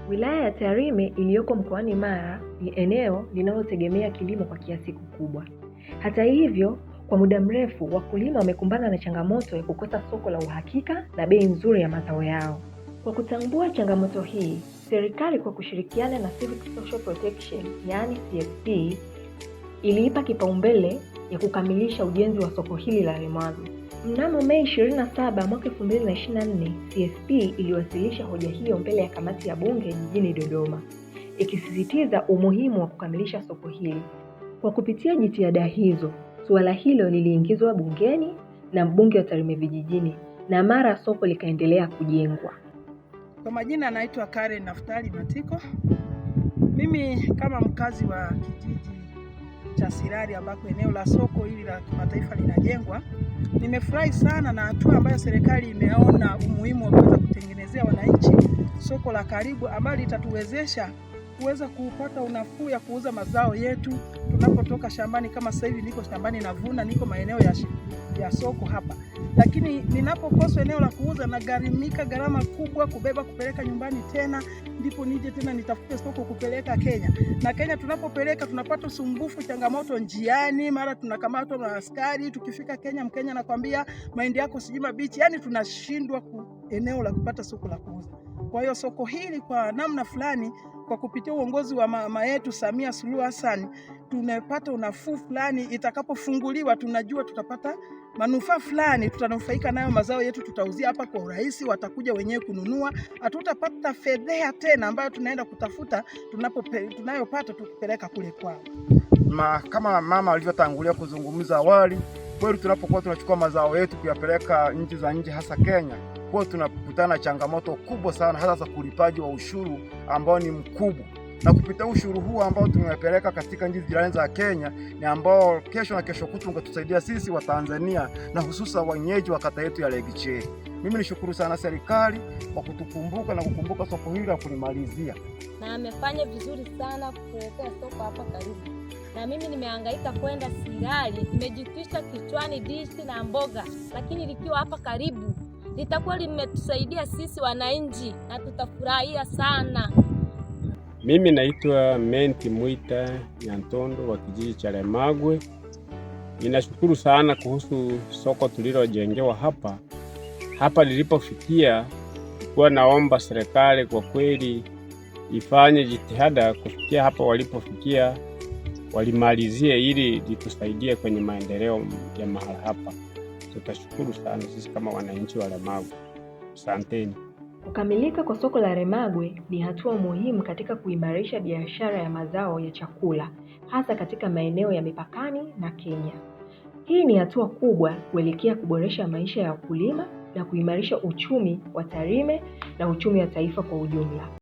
Wilaya ya Tarime iliyoko mkoani Mara ni eneo linalotegemea kilimo kwa kiasi kikubwa. Hata hivyo, kwa muda mrefu wakulima wamekumbana na changamoto ya kukosa soko la uhakika na bei nzuri ya mazao yao. Kwa kutambua changamoto hii, serikali kwa kushirikiana na Civic Social Protection, yaani CSP, iliipa kipaumbele ya kukamilisha ujenzi wa soko hili la Remagwe. Mnamo Mei 27 mwaka 2024, CSP iliwasilisha hoja hiyo mbele ya kamati ya bunge jijini Dodoma, ikisisitiza umuhimu wa kukamilisha soko hili. Kwa kupitia jitihada hizo, suala hilo liliingizwa bungeni na mbunge wa Tarime Vijijini na mara soko likaendelea kujengwa. Kwa majina anaitwa Karen Naftali Matiko. Mimi kama mkazi wa kijiji cha Sirari ambako eneo la soko hili la kimataifa linajengwa, nimefurahi sana na hatua ambayo serikali imeona umuhimu wa kuweza kutengenezea wananchi soko la karibu ambalo litatuwezesha kuweza kupata unafuu ya kuuza mazao yetu tunapotoka shambani. Kama sasa hivi niko shambani navuna, niko maeneo ya soko hapa, lakini ninapokosa eneo la kuuza na gharama kubwa kubeba kupeleka nyumbani, tena ndipo nije tena nitafute soko kupeleka Kenya. Na Kenya tunapopeleka tunapata usumbufu, changamoto njiani, mara tunakamatwa na askari. Tukifika Kenya, Mkenya anakuambia mahindi yako sijui mabichi, yani tunashindwa eneo la kupata soko la kuuza. Kwa hiyo soko hili kwa namna fulani, kwa kupitia uongozi wa mama yetu Samia Suluhu Hassan, tunapata unafuu fulani. Itakapofunguliwa tunajua tutapata manufaa fulani, tutanufaika nayo, mazao yetu tutauzia hapa kwa urahisi, watakuja wenyewe kununua. Hatutapata fedheha tena ambayo tunaenda kutafuta tunayopata tukipeleka kule kwao. Kama mama alivyotangulia kuzungumza awali, kweli tunapokuwa tunachukua mazao yetu kuyapeleka nchi za nje, hasa Kenya, kwa tunakutana changamoto kubwa sana, hasa za kulipaji wa ushuru ambao ni mkubwa. Na kupitia ushuru huu ambao tumepeleka katika nchi jirani za Kenya, ni ambao kesho na kesho kutwa ungetusaidia sisi wa Tanzania na hususa wenyeji wa kata yetu ya Legicheri. Mimi nishukuru sana serikali kwa kutukumbuka na kukumbuka soko hili na kulimalizia. Na amefanya vizuri sana kutuletea soko hapa karibu. Na mimi nimehangaika kwenda Sirari, nimejitwisha kichwani dishi na mboga, lakini likiwa hapa karibu litakuwa limetusaidia sisi wananchi na tutafurahia sana. Mimi naitwa Menti Mwita Nyantondo wa kijiji cha Remagwe. Ninashukuru sana kuhusu soko tulilojengewa hapa lilipofikia. Kwa naomba serikali kwa kweli ifanye jitihada kufikia hapa walipofikia, walimalizie ili litusaidie kwenye maendeleo ya mahala hapa. Tutashukuru sana sisi kama wananchi wa Remagwe. Asanteni. Kukamilika kwa soko la Remagwe ni hatua muhimu katika kuimarisha biashara ya mazao ya chakula, hasa katika maeneo ya mipakani na Kenya. Hii ni hatua kubwa kuelekea kuboresha maisha ya wakulima na kuimarisha uchumi wa Tarime na uchumi wa taifa kwa ujumla.